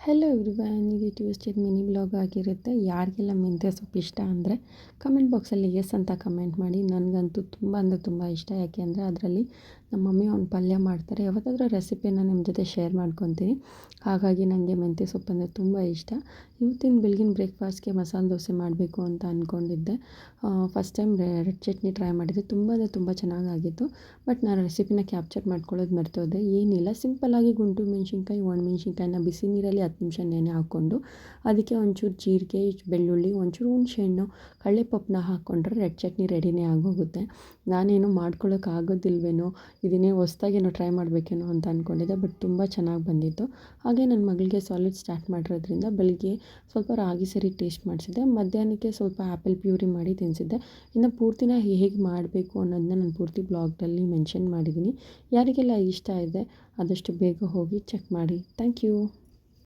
Hello everyone, ಇದು Tuesday mini blog ಆಗಿರುತ್ತೆ. ಯಾರಿಗೆಲ್ಲ ಮೆಂತ್ಯ ಸೊಪ್ಪು ಇಷ್ಟ ಅಂದರೆ ಕಮೆಂಟ್ ಬಾಕ್ಸಲ್ಲಿ ಎಸ್ ಅಂತ ಕಮೆಂಟ್ ಮಾಡಿ. ನನಗಂತೂ ತುಂಬ ಅಂದರೆ ತುಂಬ ಇಷ್ಟ. ಯಾಕೆ ಅಂದರೆ ಅದರಲ್ಲಿ ನಮ್ಮ ಮಮ್ಮಿ ಒಂದು ಪಲ್ಯ ಮಾಡ್ತಾರೆ. ಯಾವತ್ತಾದರೂ ರೆಸಿಪಿನ ನಿಮ್ಮ ಜೊತೆ ಶೇರ್ ಮಾಡ್ಕೊತೀನಿ. ಹಾಗಾಗಿ ನನಗೆ ಮೆಂತ್ಯ ಸೊಪ್ಪು ಅಂದರೆ ತುಂಬ ಇಷ್ಟ. ಇವತ್ತಿನ ಬೆಳಗಿನ ಬ್ರೇಕ್ಫಾಸ್ಟ್ಗೆ ಮಸಾಲೆ ದೋಸೆ ಮಾಡಬೇಕು ಅಂತ ಅಂದ್ಕೊಂಡಿದ್ದೆ. First time red chutney try ಮಾಡಿದ್ದೆ. ತುಂಬ ಅಂದರೆ ತುಂಬ ಚೆನ್ನಾಗಾಗಿತ್ತು. ಬಟ್ ನಾನು ರೆಸಿಪಿನ ಕ್ಯಾಪ್ಚರ್ ಮಾಡ್ಕೊಳ್ಳೋದು ಮರ್ತೋದೆ. ಏನಿಲ್ಲ, ಸಿಂಪಲ್ಲಾಗಿ ಗುಂಟೂರು ಮೆಣಸಿನ್ಕಾಯಿ, ಒಣಮೆಣ್ಸಿನ್ಕಾಯಿನ ಬಿಸಿ ನೀರಲ್ಲಿ 10 ನಿಮಿಷ ನೆನೆ ಹಾಕ್ಕೊಂಡು ಅದಕ್ಕೆ ಒಂಚೂರು ಜೀರಿಗೆ, ಬೆಳ್ಳುಳ್ಳಿ, ಒಂಚೂರು ಹುಣಸೆಹಣ್ಣು, ಕಡಲೆಪಪ್ಪನ್ನ ಹಾಕ್ಕೊಂಡ್ರೆ ರೆಡ್ ಚಟ್ನಿ ರೆಡಿನೇ ಆಗೋಗುತ್ತೆ. ನಾನೇನು ಮಾಡ್ಕೊಳ್ಳೋಕ್ಕಾಗೋದಿಲ್ವೇನೋ, ಇದನ್ನೇ ಹೊಸ್ದಾಗೇನೋ ಟ್ರೈ ಮಾಡಬೇಕೇನೋ ಅಂತ ಅಂದ್ಕೊಂಡಿದ್ದೆ. ಬಟ್ ತುಂಬ ಚೆನ್ನಾಗಿ ಬಂದಿತ್ತು. ಹಾಗೆ ನನ್ನ ಮಗಳಿಗೆ ಸಾಲಿಡ್ ಸ್ಟಾರ್ಟ್ ಮಾಡಿರೋದ್ರಿಂದ ಬೆಳಿಗ್ಗೆ ಸ್ವಲ್ಪ ರಾಗಿ ಸರಿ ಟೇಸ್ಟ್ ಮಾಡಿಸಿದ್ದೆ. ಮಧ್ಯಾಹ್ನಕ್ಕೆ ಸ್ವಲ್ಪ ಆ್ಯಪಲ್ ಪ್ಯೂರಿ ಮಾಡಿ ತಿನ್ನಿಸಿದ್ದೆ. ಇನ್ನು ಪೂರ್ತಿನ ಹೇಗೆ ಮಾಡಬೇಕು ಅನ್ನೋದನ್ನ ನಾನು ಪೂರ್ತಿ ಬ್ಲಾಗ್ದಲ್ಲಿ ಮೆನ್ಷನ್ ಮಾಡಿದ್ದೀನಿ. ಯಾರಿಗೆಲ್ಲ ಇಷ್ಟ ಇದೆ ಆದಷ್ಟು ಬೇಗ ಹೋಗಿ ಚೆಕ್ ಮಾಡಿ. Thank you.